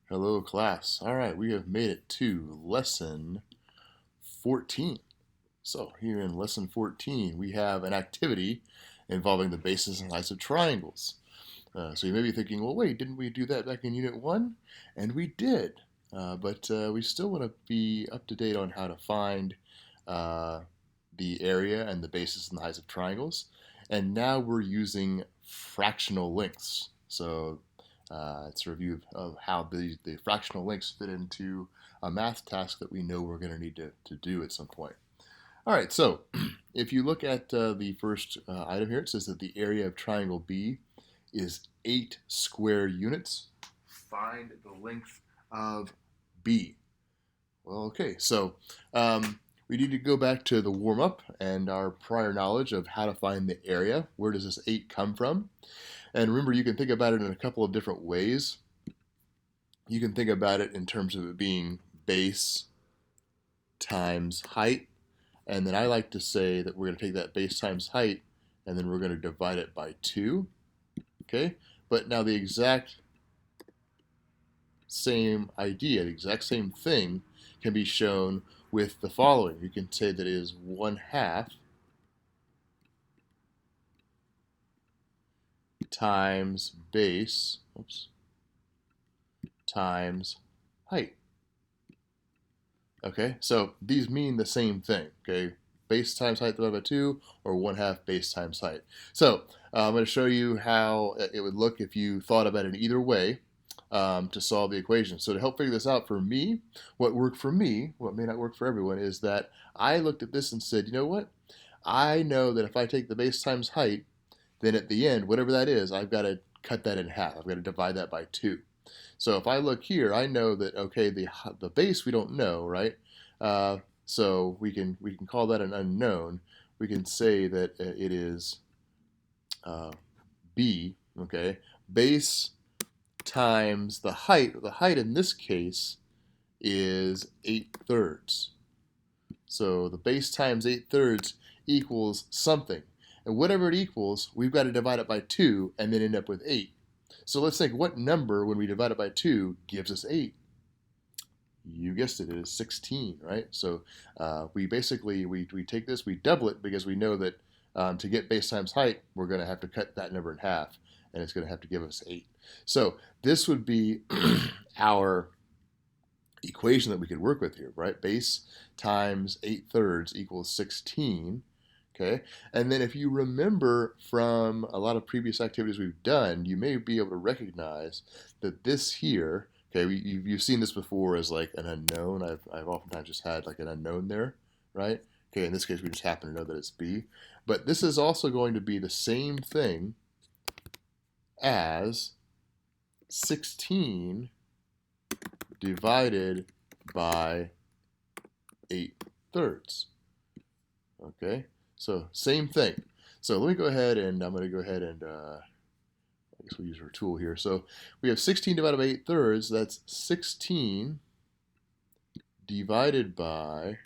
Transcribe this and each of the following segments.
Hello, class. All right, we have made it to lesson 14. So, here in lesson 14, we have an activity involving the bases and heights of triangles. So, you may be thinking, well, wait, didn't we do that back in Unit 1? And we did. But we still want to be up to date on how to find uh, the area and the bases and the heights of triangles. And now we're using fractional lengths. So, it's a review of how the fractional lengths fit into a math task that we know we're going to need to do at some point. All right, so if you look at the first item here, it says that the area of triangle B is 8 square units. Find the length of B. Well, okay, so we need to go back to the warm up and our prior knowledge of how to find the area. Where does this 8 come from? And remember, you can think about it in a couple of different ways. You can think about it in terms of it being base times height. And then I like to say that we're going to take that base times height and then we're going to divide it by 2. Okay? But now the exact same idea, the exact same thing can be shown with the following. You can say that it is 1/2 times base, times height. Okay, so these mean the same thing. Okay, base times height divided by 2, or 1/2 base times height. So I'm going to show you how it would look if you thought about it either way to solve the equation. So to help figure this out for me, what worked for me, what may not work for everyone, is that I looked at this and said, you know what? I know that if I take the base times height, then at the end, whatever that is, I've got to cut that in half. I've got to divide that by 2. So if I look here, I know that, okay, the base we don't know, right? So we can call that an unknown. We can say that it is B, okay? Base times the height. The height in this case is 8/3. So the base times 8/3 equals something. And whatever it equals, we've got to divide it by 2 and then end up with 8. So let's think, what number, when we divide it by 2, gives us 8? You guessed it, it is 16, right? So we basically, we take this, we double it, because we know that to get base times height, we're going to have to cut that number in half, and it's going to have to give us 8. So this would be our equation that we could work with here, right? Base times 8/3 equals 16. Okay, and then if you remember from a lot of previous activities we've done, you may be able to recognize that this here, okay, you've seen this before as like an unknown. I've oftentimes just had like an unknown there, right? Okay, in this case we just happen to know that it's B. But this is also going to be the same thing as 16 divided by 8/3. Okay, so same thing. So let me go ahead and I'm going to go ahead and I guess we'll use our tool here. So we have 16 divided by 8/3. That's 16 divided by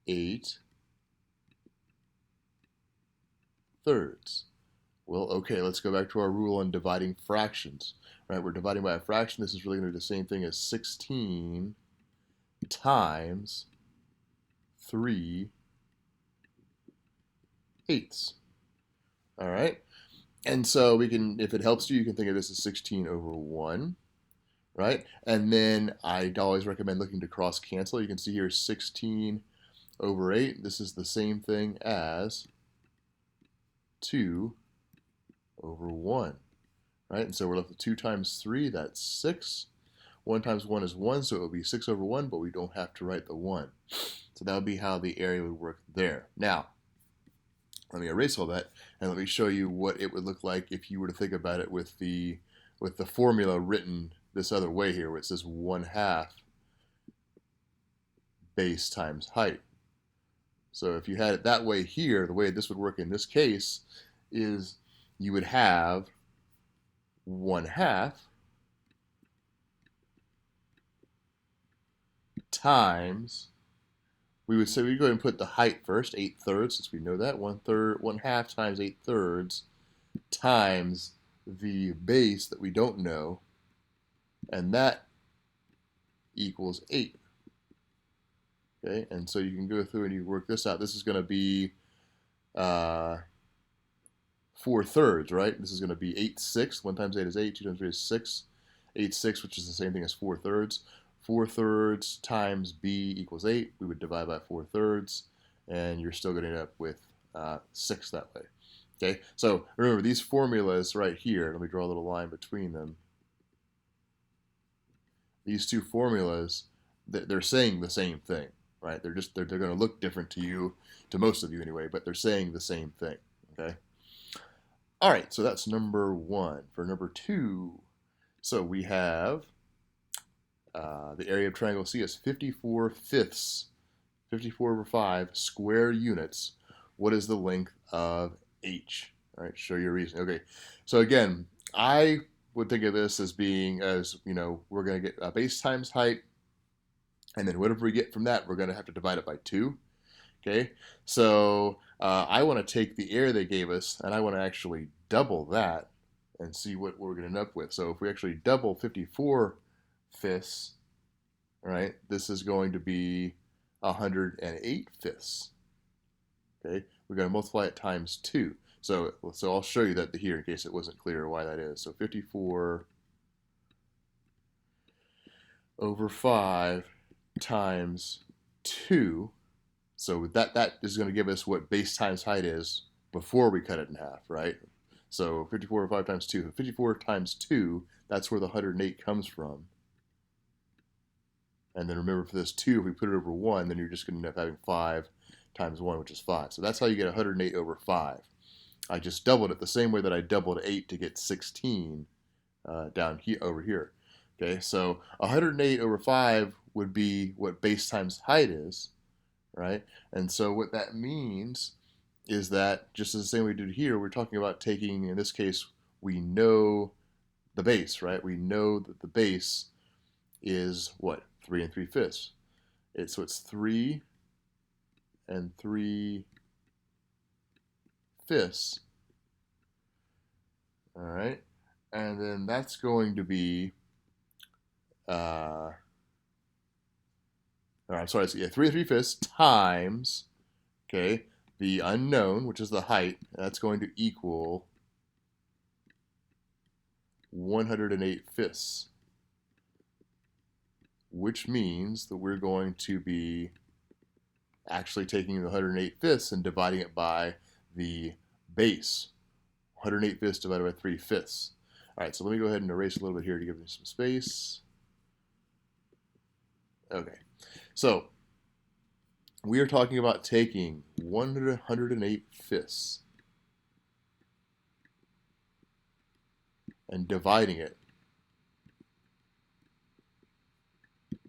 8/3. Well, okay, let's go back to our rule on dividing fractions. Right, we're dividing by a fraction. This is really going to be the same thing as 16 times 3/8. All right, and so we can, if it helps you, you can think of this as 16 over 1, right? And then I'd always recommend looking to cross cancel. You can see here 16 over 8. This is the same thing as 2 over 1, right? And so we're left with 2 times 3, that's 6. 1 times 1 is 1, so it would be 6 over 1, but we don't have to write the 1. So that would be how the area would work there. Now, let me erase all that, and let me show you what it would look like if you were to think about it with the formula written this other way here, where it says 1/2 base times height. So if you had it that way here, the way this would work in this case is you would have 1/2 times, we would say, we go ahead and put the height first, 8/3, since we know that, 1/2 times 8/3 times the base that we don't know, and that equals 8. Okay, and so you can go through and you work this out. This is going to be 4/3, right? This is going to be 8/6. 1 times 8 is 8. 2 times 3 is 6. 8/6, which is the same thing as 4/3. 4/3 times b equals 8. We would divide by 4/3, and you're still going to end up with 6 that way. Okay, so remember these formulas right here. Let me draw a little line between them. These two formulas, they're saying the same thing, right? They're going to look different to you, to most of you anyway, but they're saying the same thing. Okay. All right, so that's number 1. For number 2, so we have the area of triangle C is 54/5, 54/5 square units. What is the length of H? All right, show your reason. Okay, so again, I would think of this as being, we're going to get base times height, and then whatever we get from that, we're going to have to divide it by 2. Okay, so I want to take the area they gave us, and I want to actually double that and see what we're going to end up with. So if we actually double 54/5, right, this is going to be 108/5. Okay, we're going to multiply it times 2. So I'll show you that here in case it wasn't clear why that is. So 54/5 times 2. So that is going to give us what base times height is before we cut it in half, right? So 54/5 times 2. 54 times 2, that's where the 108 comes from. And then remember, for this 2, if we put it over 1, then you're just going to end up having 5 times 1, which is 5. So that's how you get 108/5. I just doubled it the same way that I doubled 8 to get 16 down here over here. Okay, so 108/5 would be what base times height is, right? And so what that means is that, just as the same way we did here, we're talking about taking, in this case, we know the base, right? We know that the base is what? 3 3/5. So it's 3 3/5. All right, and then that's going to be, I'm sorry, so yeah, 3 3/5 times, okay, the unknown, which is the height. That's going to equal 108/5, which means that we're going to be actually taking the 108/5 and dividing it by the base. 108/5 divided by 3/5. All right, so let me go ahead and erase a little bit here to give you some space. Okay, so we are talking about taking 108/5 and dividing it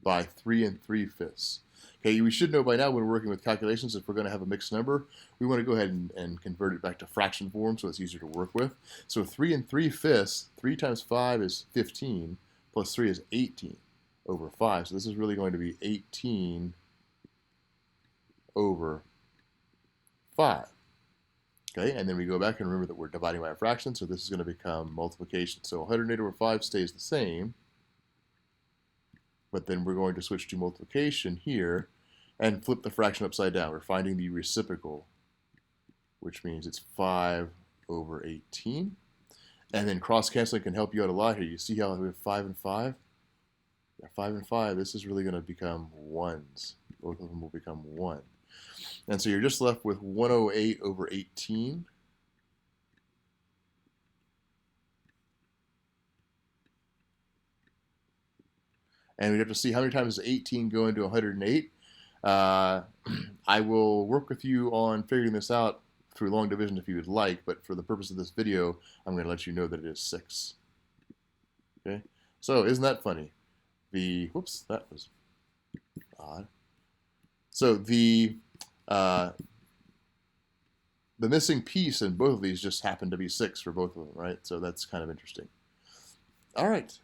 by 3 3/5. Okay, we should know by now when we're working with calculations, if we're going to have a mixed number, we want to go ahead and convert it back to fraction form so it's easier to work with. So 3 3/5, 3 times 5 is 15, plus 3 is 18/5. So this is really going to be 18/5. Okay, and then we go back and remember that we're dividing by a fraction, so this is going to become multiplication. So 108/5 stays the same, but then we're going to switch to multiplication here and flip the fraction upside down. We're finding the reciprocal, which means it's 5/18. And then cross-canceling can help you out a lot here. You see how we have 5 and 5? Yeah, 5 and 5, this is really going to become 1s. Both of them will become 1. And so you're just left with 108/18. And we have to see how many times does 18 go into 108. I will work with you on figuring this out through long division if you would like, but for the purpose of this video, I'm going to let you know that it is 6. Okay, so isn't that funny? Whoops, that was odd. So the missing piece in both of these just happened to be 6 for both of them, right? So that's kind of interesting. All right.